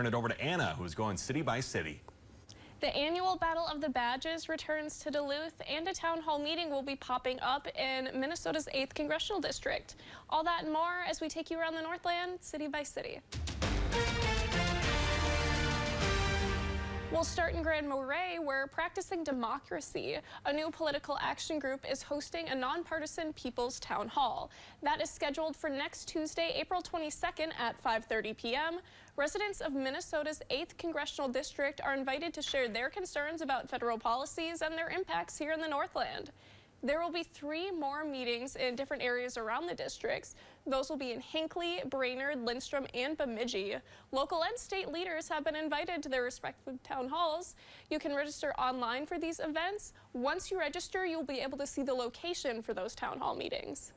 Turn it over to Anna, who's going city by city. The annual Battle of the Badges returns to Duluth, and a town hall meeting will be popping up in Minnesota's 8th Congressional District. All that and more as we take you around the Northland, city by city. We'll start in Grand Marais, where Practicing Democracy, a new political action group, is hosting a nonpartisan People's Town Hall. That is scheduled for next Tuesday, April 22nd at 5:30 p.m. Residents of Minnesota's 8th Congressional District are invited to share their concerns about federal policies and their impacts here in the Northland. There will be 3 more meetings in different areas around the districts. Those will be in Hinckley, Brainerd, Lindstrom, and Bemidji. Local and state leaders have been invited to their respective town halls. You can register online for these events. Once you register, you'll be able to see the location for those town hall meetings.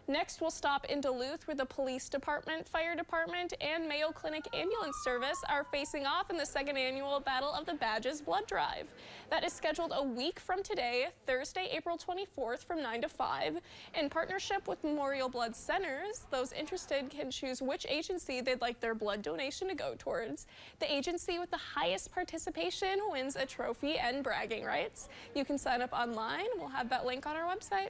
Next, we'll stop in Duluth, where the police department, fire department, and Mayo Clinic ambulance service are facing off in the 2nd annual Battle of the Badges blood drive. That is scheduled a week from today, Thursday, April 24th from 9 to 5. In partnership with Memorial Blood Centers, those interested can choose which agency they'd like their blood donation to go towards. The agency with the highest participation wins a trophy and bragging rights. You can sign up online. We'll have that link on our website.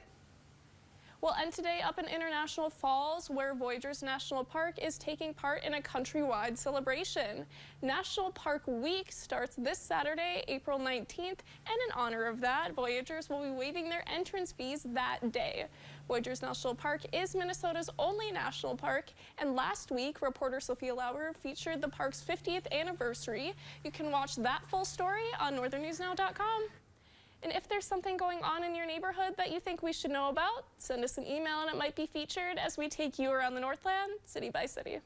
We'll end today up in International Falls, where Voyageurs National Park is taking part in a countrywide celebration. National Park Week starts this Saturday, April 19th, and in honor of that, Voyageurs will be waiving their entrance fees that day. Voyageurs National Park is Minnesota's only national park, and last week, reporter Sophia Lauer featured the park's 50th anniversary. You can watch that full story on northernnewsnow.com. And if there's something going on in your neighborhood that you think we should know about, send us an email and it might be featured as we take you around the Northland, city by city.